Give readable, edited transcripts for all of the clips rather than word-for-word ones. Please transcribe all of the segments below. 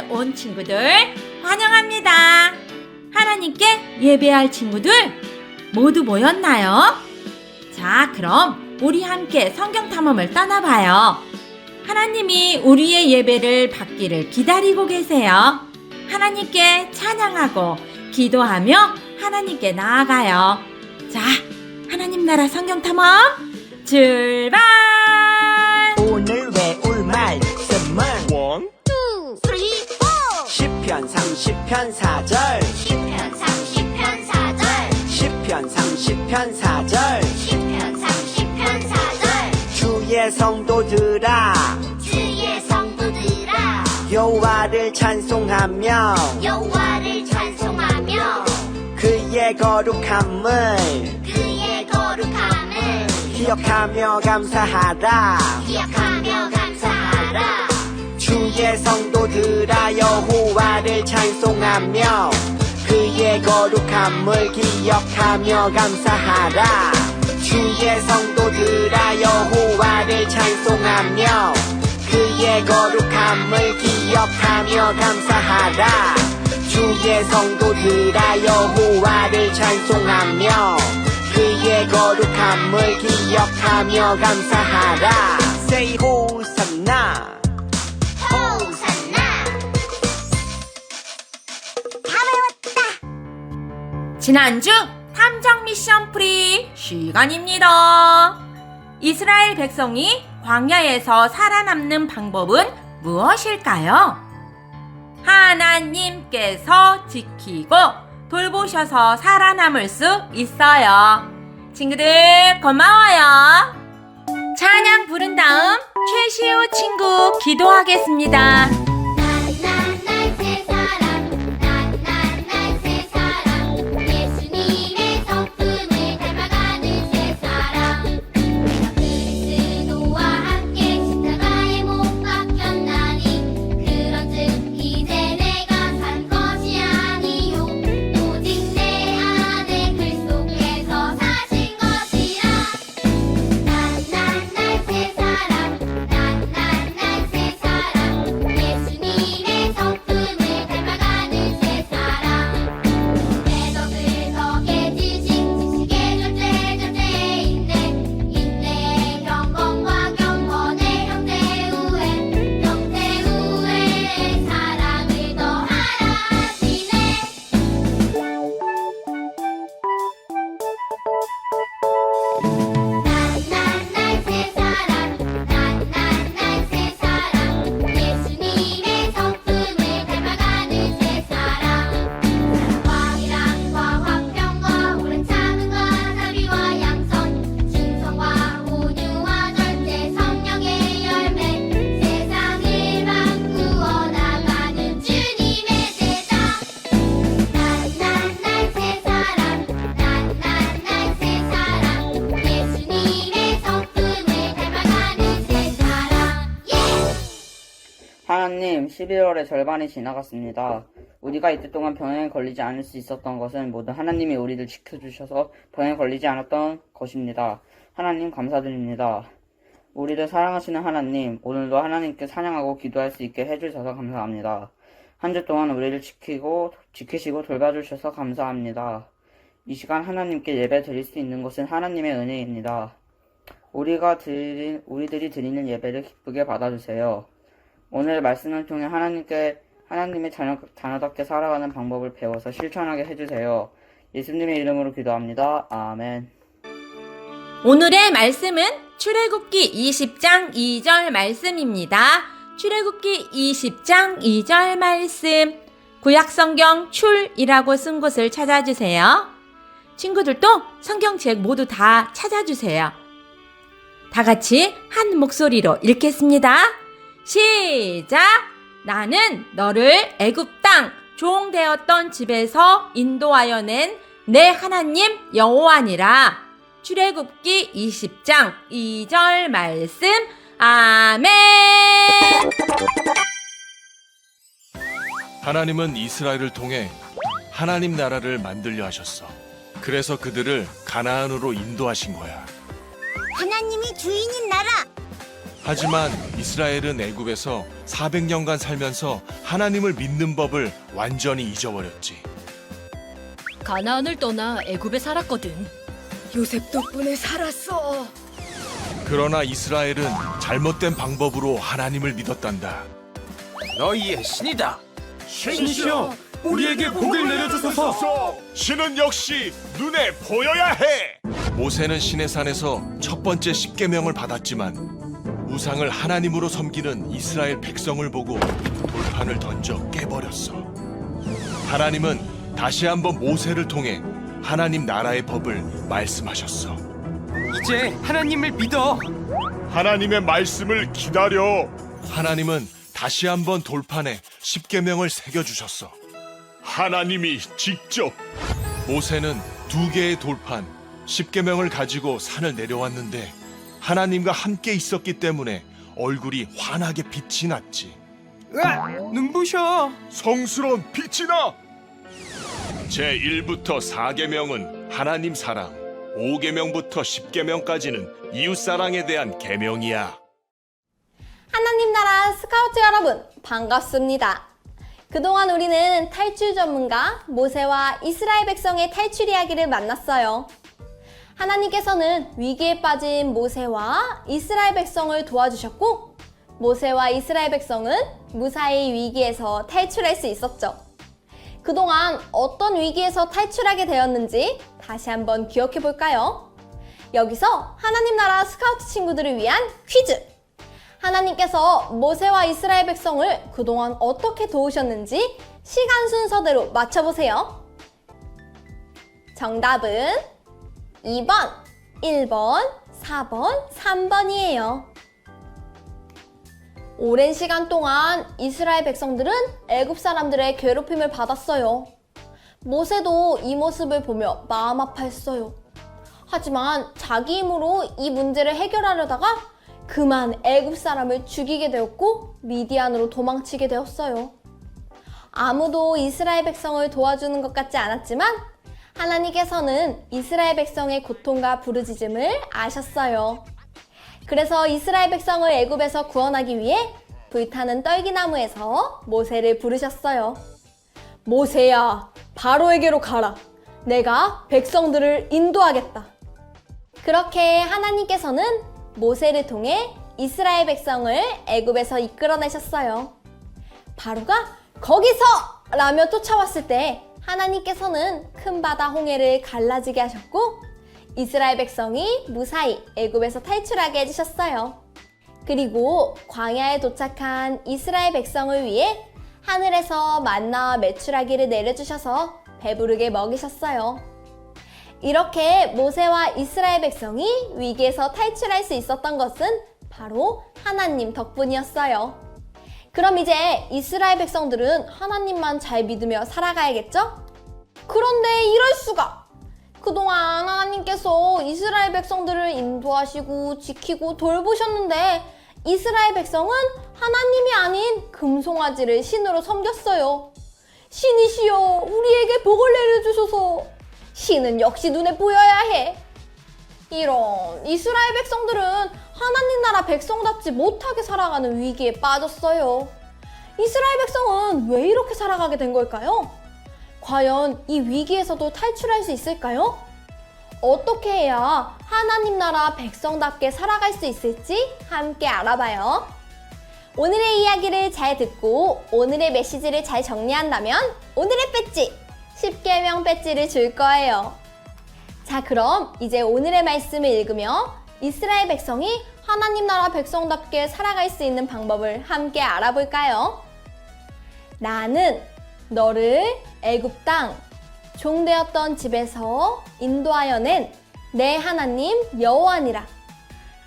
예배에 온 친구들 환영합니다. 하나님께 예배할 친구들 모두 모였나요? 자, 그럼 우리 함께 성경 탐험을 떠나봐요. 하나님이 우리의 예배를 받기를 기다리고 계세요. 하나님께 찬양하고 기도하며 하나님께 나아가요. 자, 하나님 나라 성경 탐험 출발! 오늘 외울 말씀은 1, 2, 3, 4 시편 30편 4절 시편 30편 4절 시편 30편 4절 시편 30편 4절 주의 성도들아 주의 성도들아 여호와를 찬송하며 여호와를 찬송하며 그의 거룩함을 그의 거룩함을 기억하며 감사하라 기억하며 감사하라 주의 성도들아 여호와를 찬송하며 그의 거룩함을 기억하며 감사하라 주의 성도들아 여호와를 찬송하며 그의 거룩함을 기억하며 감사하라 주의 성도들아 여호와를 찬송하며 그의 거룩함을 기억하며 감사하라 Say 호산나 호산나 다 외웠다. 지난주 탐정 미션 프리 시간입니다. 이스라엘 백성이 광야에서 살아남는 방법은 무엇일까요? 하나님께서 지키고 돌보셔서 살아남을 수 있어요. 친구들 고마워요. 찬양 부른 다음 최시우 친구 기도하겠습니다. 난날 새 사람 난날 새 사람 예수님의 성품을 닮아가는 새 사람 내가 그리스도와 함께 십자가에 못 박혔나니 그런즉 이제 내가 산 것이 아니요 오직 내 안에 그리스도께서 사신 것이라 난날 새 사람 난날 새 사람 예수님의 성품을 닮아가는 새 사람 대덕을 덕에 지식 지식의 절대 인내 경건과 경건의 형제 우애 사랑을 더하라 하시네 난날 새 사람 난날 새 사람 예수님의 성품을 닮아가는 새 사람 사랑과 화평과 오랜 참음과 자비와 양선 충성과 온유와 절제 성령의 열매 세상을 바꾸어 나가는 주님의 제자 난날 새 사람 난날 새 사람 예수님의 성품을 닮아가는 새 사람 하나님, 11월의 절반이 지나갔습니다. 우리가 이때 동안 병에 걸리지 않을 수 있었던 것은 모두 하나님이 우리를 지켜주셔서 병에 걸리지 않았던 것입니다. 하나님 감사드립니다. 우리를 사랑하시는 하나님, 오늘도 하나님께 찬양하고 기도할 수 있게 해주셔서 감사합니다. 한 주 동안 우리를 지키시고 돌봐주셔서 감사합니다. 이 시간 하나님께 예배 드릴 수 있는 것은 하나님의 은혜입니다. 우리들이 드리는 예배를 기쁘게 받아주세요. 오늘 말씀을 통해 하나님의 자녀답게 살아가는 방법을 배워서 실천하게 해주세요. 예수님의 이름으로 기도합니다. 아멘. 오늘의 말씀은 출애굽기 20장 2절 말씀입니다. 출애굽기 20장 2절 말씀, 구약성경 출이라고 쓴 곳을 찾아주세요. 친구들도 성경책 모두 다 찾아주세요. 다 같이 한 목소리로 읽겠습니다. 시작! 나는 너를 애굽 땅 종 되었던 집에서 인도하여 낸 내 하나님 여호와니라. 출애굽기 20장 2절 말씀. 아멘. 하나님은 이스라엘을 통해 하나님 나라를 만들려 하셨어. 그래서 그들을 가나안으로 인도하신 거야. 하나님이 주인인 나라 하지만 이스라엘은 애굽에서 400년간 살면서 하나님을 믿는 법을 완전히 잊어버렸지. 가나안을 떠나 애굽에 살았거든. 요셉 덕분에 살았어. 그러나 이스라엘은 잘못된 방법으로 하나님을 믿었단다. 너희의 신이다. 신이시여, 우리에게 복을 내려주소서. 신은 역시 눈에 보여야 해. 모세는 시내산에서 첫 번째 십계명을 받았지만 우상을 하나님으로 섬기는 이스라엘 백성을 보고 돌판을 던져 깨버렸어. 하나님은 다시 한번 모세를 통해 하나님 나라의 법을 말씀하셨어. 이제 하나님을 믿어. 하나님의 말씀을 기다려. 하나님은 다시 한번 돌판에 십계명을 새겨주셨어. 하나님이 직접. 모세는 2개의 돌판, 십계명을 가지고 산을 내려왔는데 하나님과 함께 있었기 때문에 얼굴이 환하게 빛이 났지. 눈부셔. 성스러운 빛이 나. 제1부터 4계명은 하나님 사랑, 5계명부터 10계명까지는 이웃 사랑에 대한 계명이야. 하나님 나라 스카우트 여러분, 반갑습니다. 그동안 우리는 탈출 전문가 모세와 이스라엘 백성의 탈출 이야기를 만났어요. 하나님께서는 위기에 빠진 모세와 이스라엘 백성을 도와주셨고, 모세와 이스라엘 백성은 무사히 위기에서 탈출할 수 있었죠. 그동안 어떤 위기에서 탈출하게 되었는지 다시 한번 기억해 볼까요? 여기서 하나님 나라 스카우트 친구들을 위한 퀴즈! 하나님께서 모세와 이스라엘 백성을 그동안 어떻게 도우셨는지 시간 순서대로 맞춰보세요. 정답은 2번, 1번, 4번, 3번이에요. 오랜 시간 동안 이스라엘 백성들은 애굽 사람들의 괴롭힘을 받았어요. 모세도 이 모습을 보며 마음 아파했어요. 하지만 자기 힘으로 이 문제를 해결하려다가 그만 애굽 사람을 죽이게 되었고 미디안으로 도망치게 되었어요. 아무도 이스라엘 백성을 도와주는 것 같지 않았지만 하나님께서는 이스라엘 백성의 고통과 부르짖음을 아셨어요. 그래서 이스라엘 백성을 애굽에서 구원하기 위해 불타는 떨기나무에서 모세를 부르셨어요. 모세야, 바로에게로 가라. 내가 백성들을 인도하겠다. 그렇게 하나님께서는 모세를 통해 이스라엘 백성을 애굽에서 이끌어내셨어요. 바로가 거기서! 라며 쫓아왔을 때 하나님께서는 큰 바다 홍해를 갈라지게 하셨고 이스라엘 백성이 무사히 애굽에서 탈출하게 해주셨어요. 그리고 광야에 도착한 이스라엘 백성을 위해 하늘에서 만나와 메추라기를 내려주셔서 배부르게 먹이셨어요. 이렇게 모세와 이스라엘 백성이 위기에서 탈출할 수 있었던 것은 바로 하나님 덕분이었어요. 그럼 이제 이스라엘 백성들은 하나님만 잘 믿으며 살아가야겠죠? 그런데 이럴 수가! 그동안 하나님께서 이스라엘 백성들을 인도하시고 지키고 돌보셨는데 이스라엘 백성은 하나님이 아닌 금송아지를 신으로 섬겼어요. 신이시여, 우리에게 복을 내려주소서. 신은 역시 눈에 보여야 해. 이런, 이스라엘 백성들은 하나님 나라 백성답지 못하게 살아가는 위기에 빠졌어요. 이스라엘 백성은 왜 이렇게 살아가게 된 걸까요? 과연 이 위기에서도 탈출할 수 있을까요? 어떻게 해야 하나님 나라 백성답게 살아갈 수 있을지 함께 알아봐요. 오늘의 이야기를 잘 듣고 오늘의 메시지를 잘 정리한다면 오늘의 배지, 10계명 배지를 줄 거예요. 자, 그럼 이제 오늘의 말씀을 읽으며 이스라엘 백성이 하나님 나라 백성답게 살아갈 수 있는 방법을 함께 알아볼까요? 나는 너를 애굽 땅 종되었던 집에서 인도하여 낸 내 하나님 여호와니라.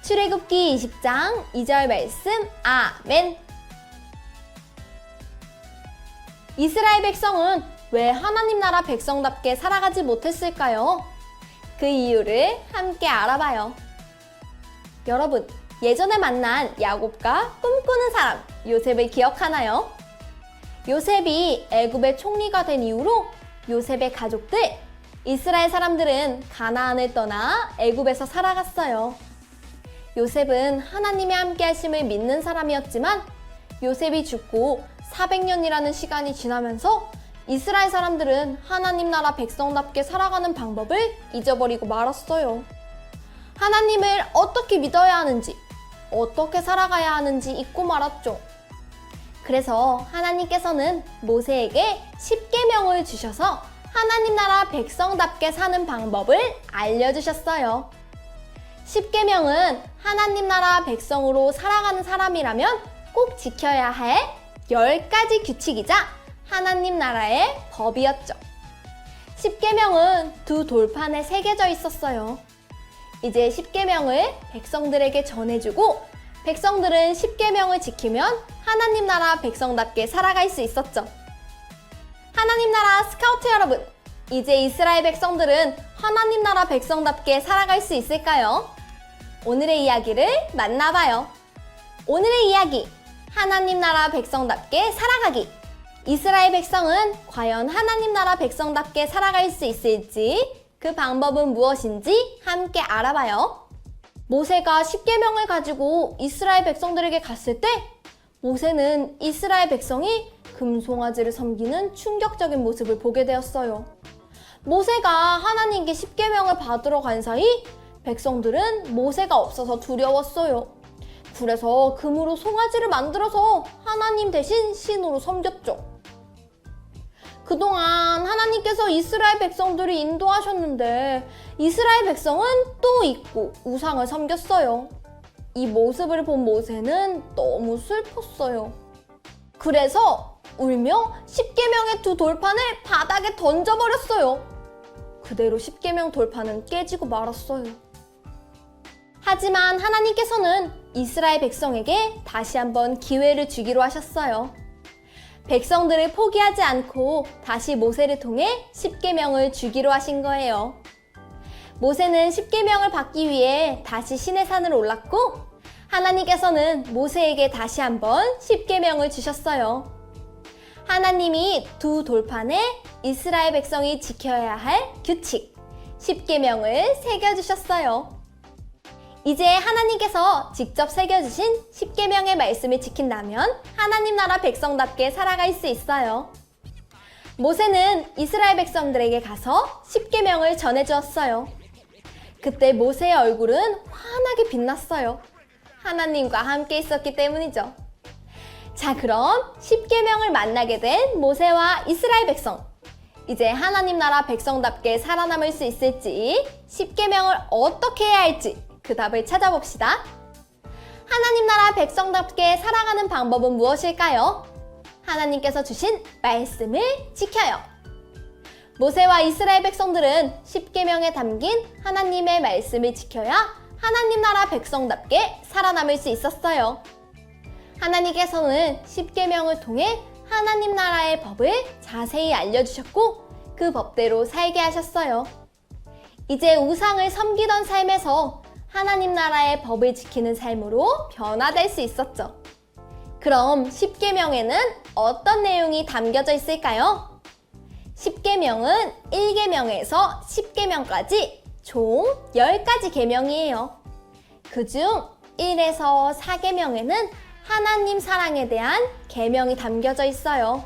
출애굽기 20장 2절 말씀. 아멘. 이스라엘 백성은 왜 하나님 나라 백성답게 살아가지 못했을까요? 그 이유를 함께 알아봐요. 여러분, 예전에 만난 야곱과 꿈꾸는 사람 요셉을 기억하나요? 요셉이 애굽의 총리가 된 이후로 요셉의 가족들, 이스라엘 사람들은 가나안을 떠나 애굽에서 살아갔어요. 요셉은 하나님의 함께 하심을 믿는 사람이었지만 요셉이 죽고 400년이라는 시간이 지나면서 이스라엘 사람들은 하나님 나라 백성답게 살아가는 방법을 잊어버리고 말았어요. 하나님을 어떻게 믿어야 하는지, 어떻게 살아가야 하는지 잊고 말았죠. 그래서 하나님께서는 모세에게 10계명을 주셔서 하나님 나라 백성답게 사는 방법을 알려주셨어요. 10계명은 하나님 나라 백성으로 살아가는 사람이라면 꼭 지켜야 할 10가지 규칙이자 하나님 나라의 법이었죠. 10계명은 두 돌판에 새겨져 있었어요. 이제 10계명을 백성들에게 전해주고 백성들은 10계명을 지키면 하나님 나라 백성답게 살아갈 수 있었죠. 하나님 나라 스카우트 여러분, 이제 이스라엘 백성들은 하나님 나라 백성답게 살아갈 수 있을까요? 오늘의 이야기를 만나봐요. 오늘의 이야기, 하나님 나라 백성답게 살아가기. 이스라엘 백성은 과연 하나님 나라 백성답게 살아갈 수 있을지, 그 방법은 무엇인지 함께 알아봐요. 모세가 10계명을 가지고 이스라엘 백성들에게 갔을 때 모세는 이스라엘 백성이 금송아지를 섬기는 충격적인 모습을 보게 되었어요. 모세가 하나님께 10계명을 받으러 간 사이 백성들은 모세가 없어서 두려웠어요. 그래서 금으로 송아지를 만들어서 하나님 대신 신으로 섬겼죠. 그동안 하나님께서 이스라엘 백성들을 인도하셨는데 이스라엘 백성은 또 잊고 우상을 섬겼어요. 이 모습을 본 모세는 너무 슬펐어요. 그래서 울며 10계명의 두 돌판을 바닥에 던져버렸어요. 그대로 10계명 돌판은 깨지고 말았어요. 하지만 하나님께서는 이스라엘 백성에게 다시 한번 기회를 주기로 하셨어요. 백성들을 포기하지 않고 다시 모세를 통해 10계명을 주기로 하신 거예요. 모세는 10계명을 받기 위해 다시 시내산을 올랐고 하나님께서는 모세에게 다시 한번 10계명을 주셨어요. 하나님이 두 돌판에 이스라엘 백성이 지켜야 할 규칙 10계명을 새겨주셨어요. 이제 하나님께서 직접 새겨주신 10계명의 말씀을 지킨다면 하나님 나라 백성답게 살아갈 수 있어요. 모세는 이스라엘 백성들에게 가서 10계명을 전해주었어요. 그때 모세의 얼굴은 환하게 빛났어요. 하나님과 함께 있었기 때문이죠. 자, 그럼 10계명을 만나게 된 모세와 이스라엘 백성. 이제 하나님 나라 백성답게 살아남을 수 있을지, 10계명을 어떻게 해야 할지 그 답을 찾아봅시다. 하나님 나라 백성답게 살아가는 방법은 무엇일까요? 하나님께서 주신 말씀을 지켜요. 모세와 이스라엘 백성들은 10계명에 담긴 하나님의 말씀을 지켜야 하나님 나라 백성답게 살아남을 수 있었어요. 하나님께서는 10계명을 통해 하나님 나라의 법을 자세히 알려주셨고 그 법대로 살게 하셨어요. 이제 우상을 섬기던 삶에서 하나님 나라의 법을 지키는 삶으로 변화될 수 있었죠. 그럼 10계명에는 어떤 내용이 담겨져 있을까요? 10계명은 1계명에서 10계명까지 총 10가지 계명이에요. 그중 1에서 4계명에는 하나님 사랑에 대한 계명이 담겨져 있어요.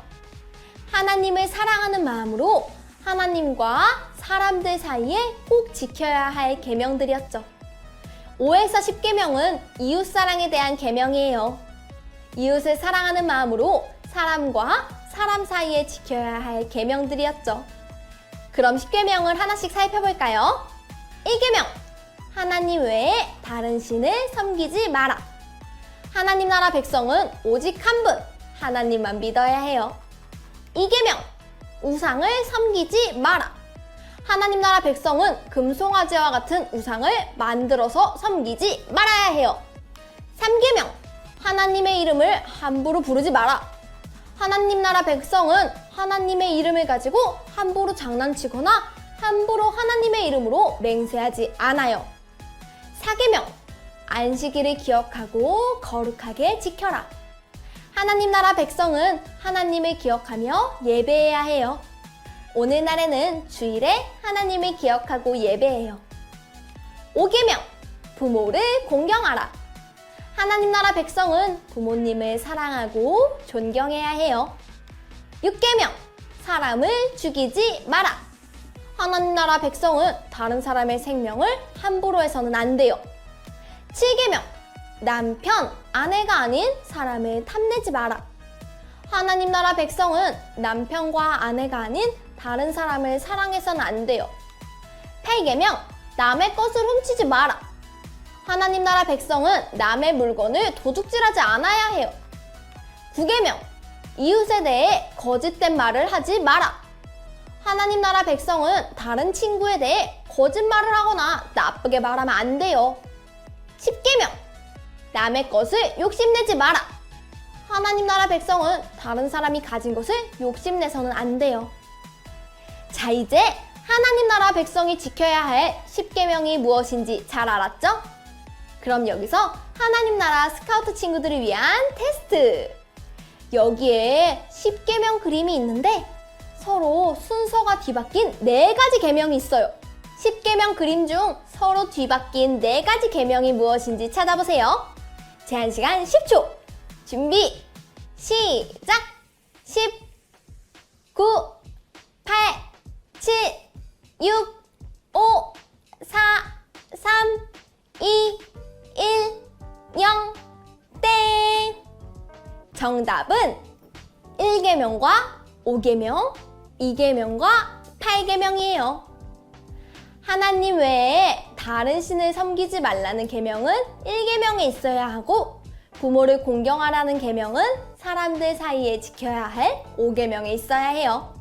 하나님을 사랑하는 마음으로 하나님과 사람들 사이에 꼭 지켜야 할 계명들이었죠. 5에서 10계명은 이웃 사랑에 대한 계명이에요. 이웃을 사랑하는 마음으로 사람과 사람 사이에 지켜야 할 계명들이었죠. 그럼 10계명을 하나씩 살펴볼까요? 1계명, 하나님 외에 다른 신을 섬기지 마라. 하나님 나라 백성은 오직 한 분, 하나님만 믿어야 해요. 2계명, 우상을 섬기지 마라. 하나님 나라 백성은 금송아지와 같은 우상을 만들어서 섬기지 말아야 해요. 3계명, 하나님의 이름을 함부로 부르지 마라. 하나님 나라 백성은 하나님의 이름을 가지고 함부로 장난치거나 함부로 하나님의 이름으로 맹세하지 않아요. 4계명, 안식일을 기억하고 거룩하게 지켜라. 하나님 나라 백성은 하나님을 기억하며 예배해야 해요. 오늘날에는 주일에 하나님을 기억하고 예배해요. 5계명, 부모를 공경하라. 하나님 나라 백성은 부모님을 사랑하고 존경해야 해요. 6계명, 사람을 죽이지 마라. 하나님 나라 백성은 다른 사람의 생명을 함부로 해서는 안 돼요. 7계명, 남편, 아내가 아닌 사람을 탐내지 마라. 하나님 나라 백성은 남편과 아내가 아닌 다른 사람을 사랑해서는 안 돼요. 8계명, 남의 것을 훔치지 마라. 하나님 나라 백성은 남의 물건을 도둑질하지 않아야 해요. 9계명, 이웃에 대해 거짓된 말을 하지 마라. 하나님 나라 백성은 다른 친구에 대해 거짓말을 하거나 나쁘게 말하면 안 돼요. 10계명, 남의 것을 욕심내지 마라. 하나님 나라 백성은 다른 사람이 가진 것을 욕심내서는 안 돼요. 자, 이제 하나님 나라 백성이 지켜야 할 10계명이 무엇인지 잘 알았죠? 그럼 여기서 하나님 나라 스카우트 친구들을 위한 테스트! 여기에 10계명 그림이 있는데 서로 순서가 뒤바뀐 4가지 계명이 있어요. 10계명 그림 중 서로 뒤바뀐 4가지 계명이 무엇인지 찾아보세요. 제한 시간 10초! 준비, 시작! 10, 9, 8, 7, 6, 5, 4, 3, 2, 1, 0, 땡! 정답은 1계명과 5계명, 2계명과 8계명이에요. 하나님 외에 다른 신을 섬기지 말라는 계명은 1계명에 있어야 하고 부모를 공경하라는 계명은 사람들 사이에 지켜야 할 5계명에 있어야 해요.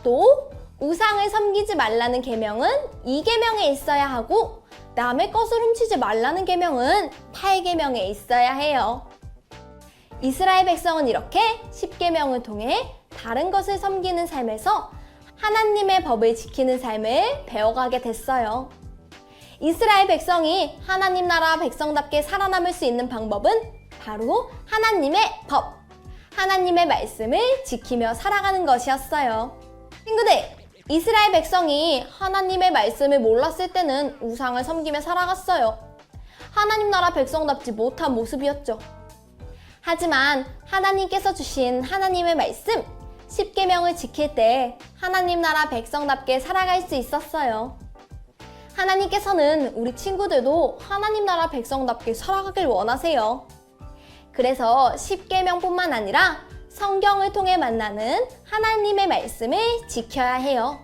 또 우상을 섬기지 말라는 계명은 2계명에 있어야 하고 남의 것을 훔치지 말라는 계명은 8계명에 있어야 해요. 이스라엘 백성은 이렇게 10계명을 통해 다른 것을 섬기는 삶에서 하나님의 법을 지키는 삶을 배워가게 됐어요. 이스라엘 백성이 하나님 나라 백성답게 살아남을 수 있는 방법은 바로 하나님의 법, 하나님의 말씀을 지키며 살아가는 것이었어요. 친구들, 이스라엘 백성이 하나님의 말씀을 몰랐을 때는 우상을 섬기며 살아갔어요. 하나님 나라 백성답지 못한 모습이었죠. 하지만 하나님께서 주신 하나님의 말씀, 10계명을 지킬 때 하나님 나라 백성답게 살아갈 수 있었어요. 하나님께서는 우리 친구들도 하나님 나라 백성답게 살아가길 원하세요. 그래서 10계명뿐만 아니라 성경을 통해 만나는 하나님의 말씀을 지켜야 해요.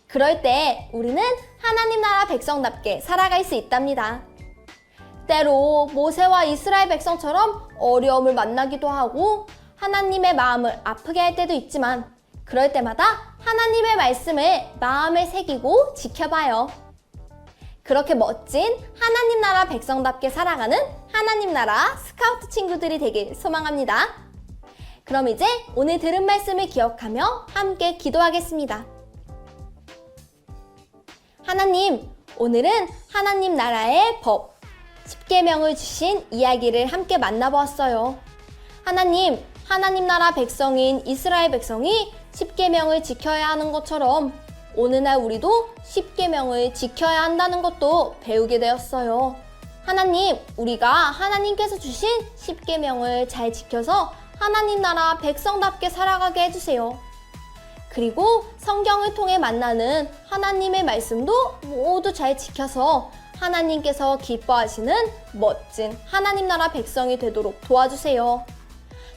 그럴 때 우리는 하나님 나라 백성답게 살아갈 수 있답니다. 때로 모세와 이스라엘 백성처럼 어려움을 만나기도 하고 하나님의 마음을 아프게 할 때도 있지만 그럴 때마다 하나님의 말씀을 마음에 새기고 지켜봐요. 그렇게 멋진 하나님 나라 백성답게 살아가는 하나님 나라 스카우트 친구들이 되길 소망합니다. 그럼 이제 오늘 들은 말씀을 기억하며 함께 기도하겠습니다. 하나님, 오늘은 하나님 나라의 법, 10계명을 주신 이야기를 함께 만나보았어요. 하나님, 하나님 나라 백성인 이스라엘 백성이 10계명을 지켜야 하는 것처럼 오늘날 우리도 10계명을 지켜야 한다는 것도 배우게 되었어요. 하나님, 우리가 하나님께서 주신 10계명을 잘 지켜서 하나님 나라 백성답게 살아가게 해주세요. 그리고 성경을 통해 만나는 하나님의 말씀도 모두 잘 지켜서 하나님께서 기뻐하시는 멋진 하나님 나라 백성이 되도록 도와주세요.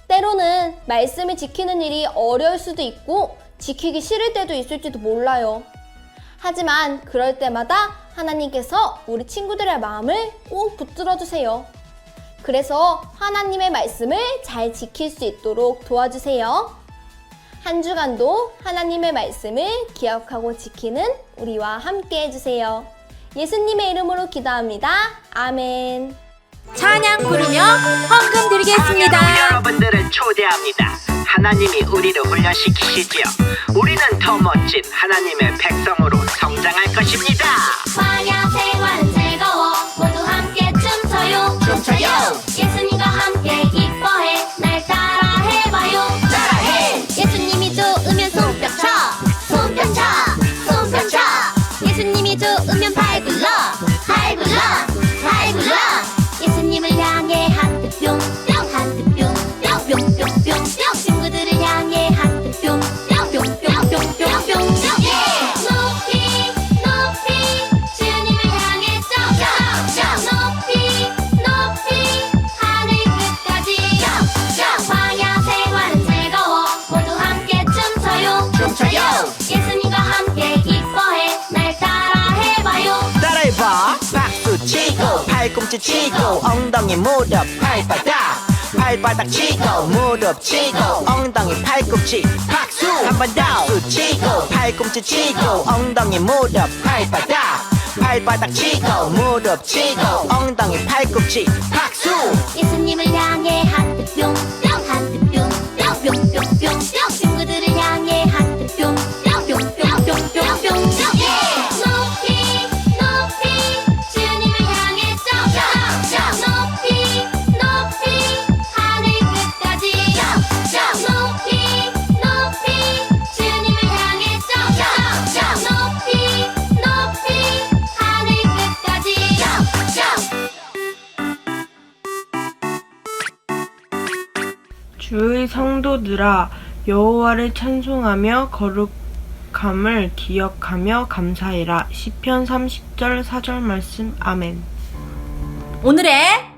때로는 말씀을 지키는 일이 어려울 수도 있고 지키기 싫을 때도 있을지도 몰라요. 하지만 그럴 때마다 하나님께서 우리 친구들의 마음을 꼭 붙들어 주세요. 그래서 하나님의 말씀을 잘 지킬 수 있도록 도와주세요. 한 주간도 하나님의 말씀을 기억하고 지키는 우리와 함께 해주세요. 예수님의 이름으로 기도합니다. 아멘. 찬양 부르며 헌금 드리겠습니다. 여러분들을 초대합니다. 하나님이 우리를 훈련시키시지요. 우리는 더 멋진 하나님의 백성으로 성장할 것입니다. 광야 생활은 즐거워 모두 함께 춤춰요 예수님과 함께 기뻐해 날 따라 해봐요 예수님이 좋으면 손뼉쳐 손뼉쳐 손뼉쳐 예수님이 좋으면 팔 굴러 팔꿈치 치고 엉덩이 무릎 발바닥 발바닥 치고 무릎 치고 엉덩이 팔꿈치 박수 한 번 더 박수 치고 팔꿈치 치고 엉덩이 무릎 발바닥 발바닥 치고 무릎 치고 엉덩이 팔꿈치 박수 예수님을 향해 하트 뿅뿅 하트 뿅뿅뿅뿅뿅 친구들을 향해 하트 뿅뿅뿅뿅뿅뿅 높이 높이 주님을 향해 점점 높이 높이 하늘 끝까지 높이 높이 주님을 향해 점점 높이 높이 하늘 끝까지 주의 성도들아 여호와를 찬송하며 거룩함을 기억하며 감사해라. 시편 30절 4절 말씀. 아멘. 오늘의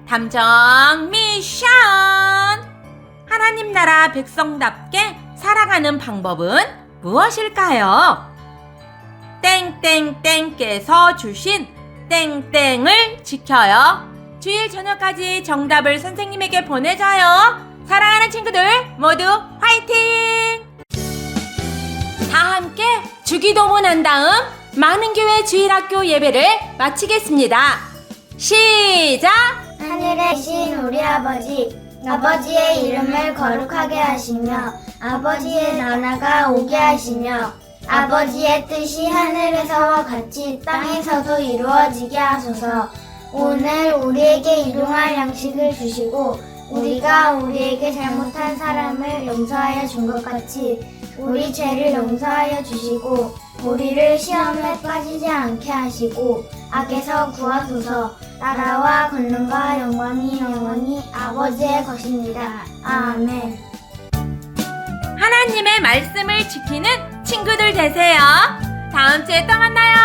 탐정 미션! 하나님 나라 백성답게 살아가는 방법은 무엇일까요? 땡땡땡께서 주신 땡땡을 지켜요. 주일 저녁까지 정답을 선생님에게 보내줘요. 사랑하는 친구들 모두 화이팅! 다 함께 주기도문 한 다음 많은교회 주일학교 예배를 마치겠습니다. 시작! 하늘에 계신 우리 아버지, 아버지의 이름을 거룩하게 하시며 아버지의 나라가 오게 하시며 아버지의 뜻이 하늘에서와 같이 땅에서도 이루어지게 하소서. 오늘 우리에게 일용할 양식을 주시고 우리가 우리에게 잘못한 사람을 용서하여 준 것 같이 우리 죄를 용서하여 주시고 우리를 시험에 빠지지 않게 하시고 악에서 구하소서. 나라와 권능과 영광이 영원히 아버지의 것입니다. 아멘. 하나님의 말씀을 지키는 친구들 되세요. 다음 주에 또 만나요.